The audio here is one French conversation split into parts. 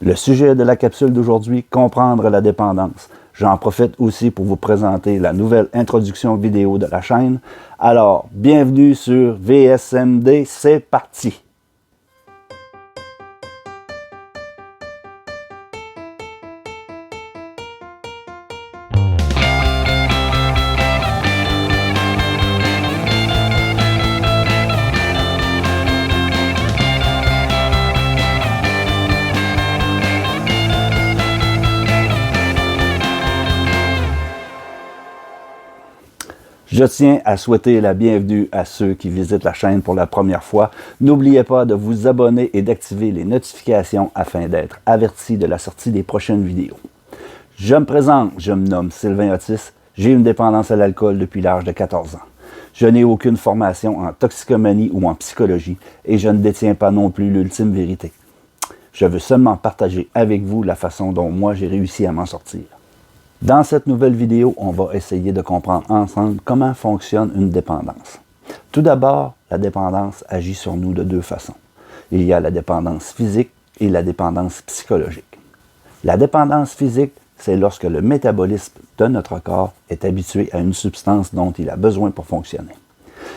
Le sujet de la capsule d'aujourd'hui, comprendre la dépendance. J'en profite aussi pour vous présenter la nouvelle introduction vidéo de la chaîne. Alors, bienvenue sur VSMD, c'est parti! Je tiens à souhaiter la bienvenue à ceux qui visitent la chaîne pour la première fois. N'oubliez pas de vous abonner et d'activer les notifications afin d'être averti de la sortie des prochaines vidéos. Je me présente, je me nomme Sylvain Otis, j'ai une dépendance à l'alcool depuis l'âge de 14 ans. Je n'ai aucune formation en toxicomanie ou en psychologie et je ne détiens pas non plus l'ultime vérité. Je veux seulement partager avec vous la façon dont moi j'ai réussi à m'en sortir. Dans cette nouvelle vidéo, on va essayer de comprendre ensemble comment fonctionne une dépendance. Tout d'abord, la dépendance agit sur nous de deux façons. Il y a la dépendance physique et la dépendance psychologique. La dépendance physique, c'est lorsque le métabolisme de notre corps est habitué à une substance dont il a besoin pour fonctionner.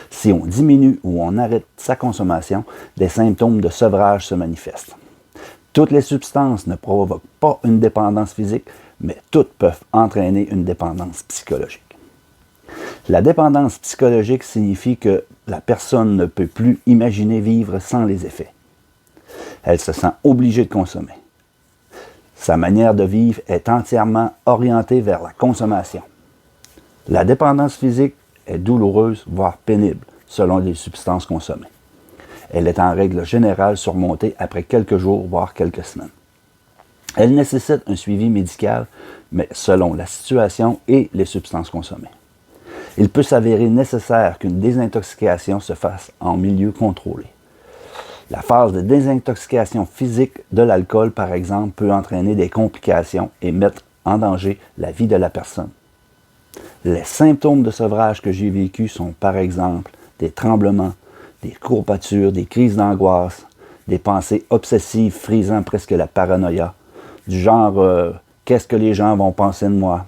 Si on diminue ou on arrête sa consommation, des symptômes de sevrage se manifestent. Toutes les substances ne provoquent pas une dépendance physique, mais toutes peuvent entraîner une dépendance psychologique. La dépendance psychologique signifie que la personne ne peut plus imaginer vivre sans les effets. Elle se sent obligée de consommer. Sa manière de vivre est entièrement orientée vers la consommation. La dépendance physique est douloureuse, voire pénible, selon les substances consommées. Elle est en règle générale surmontée après quelques jours, voire quelques semaines. Elle nécessite un suivi médical, mais selon la situation et les substances consommées. Il peut s'avérer nécessaire qu'une désintoxication se fasse en milieu contrôlé. La phase de désintoxication physique de l'alcool, par exemple, peut entraîner des complications et mettre en danger la vie de la personne. Les symptômes de sevrage que j'ai vécus sont, par exemple, des tremblements, des courbatures, des crises d'angoisse, des pensées obsessives frisant presque la paranoïa, du genre qu'est-ce que les gens vont penser de moi?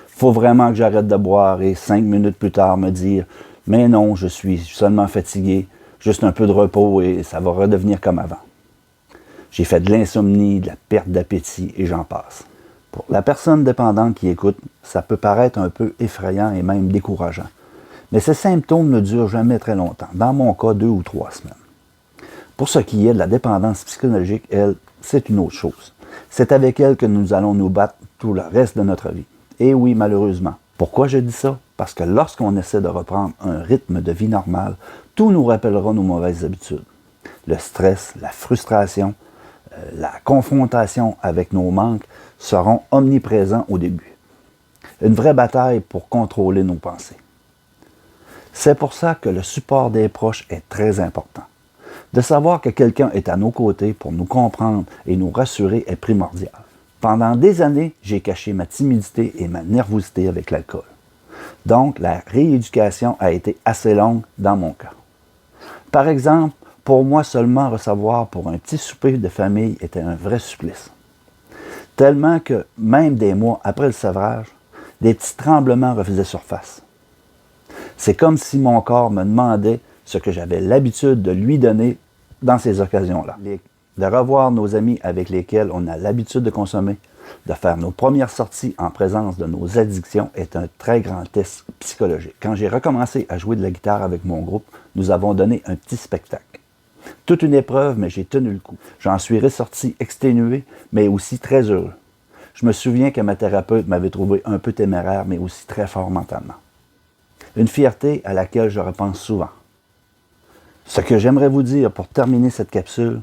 Faut vraiment que j'arrête de boire et 5 minutes plus tard me dire mais non, je suis seulement fatigué, juste un peu de repos et ça va redevenir comme avant. J'ai fait de l'insomnie, de la perte d'appétit et j'en passe. Pour la personne dépendante qui écoute, ça peut paraître un peu effrayant et même décourageant. Mais ces symptômes ne durent jamais très longtemps, dans mon cas 2 ou 3 semaines. Pour ce qui est de la dépendance psychologique, elle, c'est une autre chose. C'est avec elle que nous allons nous battre tout le reste de notre vie. Et oui, malheureusement. Pourquoi je dis ça? Parce que lorsqu'on essaie de reprendre un rythme de vie normal, tout nous rappellera nos mauvaises habitudes. Le stress, la frustration, la confrontation avec nos manques seront omniprésents au début. Une vraie bataille pour contrôler nos pensées. C'est pour ça que le support des proches est très important. De savoir que quelqu'un est à nos côtés pour nous comprendre et nous rassurer est primordial. Pendant des années, j'ai caché ma timidité et ma nervosité avec l'alcool. Donc, la rééducation a été assez longue dans mon cas. Par exemple, pour moi, seulement recevoir pour un petit souper de famille était un vrai supplice. Tellement que, même des mois après le sevrage, des petits tremblements refaisaient surface. C'est comme si mon corps me demandait ce que j'avais l'habitude de lui donner dans ces occasions-là. De revoir nos amis avec lesquels on a l'habitude de consommer, de faire nos premières sorties en présence de nos addictions est un très grand test psychologique. Quand j'ai recommencé à jouer de la guitare avec mon groupe, nous avons donné un petit spectacle. Toute une épreuve, mais j'ai tenu le coup. J'en suis ressorti exténué, mais aussi très heureux. Je me souviens que ma thérapeute m'avait trouvé un peu téméraire, mais aussi très fort mentalement. Une fierté à laquelle je repense souvent. Ce que j'aimerais vous dire pour terminer cette capsule,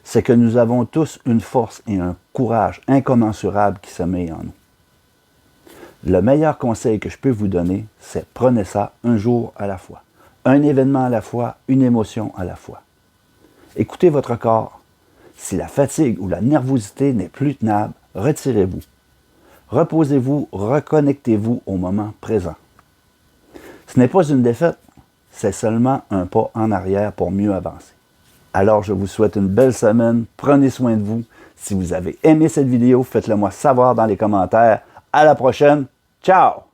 c'est que nous avons tous une force et un courage incommensurables qui sommeillent en nous. Le meilleur conseil que je peux vous donner, c'est prenez ça un jour à la fois. Un événement à la fois, une émotion à la fois. Écoutez votre corps. Si la fatigue ou la nervosité n'est plus tenable, retirez-vous. Reposez-vous, reconnectez-vous au moment présent. Ce n'est pas une défaite, c'est seulement un pas en arrière pour mieux avancer. Alors je vous souhaite une belle semaine, prenez soin de vous, Si vous avez aimé cette vidéo, faites-le moi savoir dans les commentaires. À la prochaine. Ciao!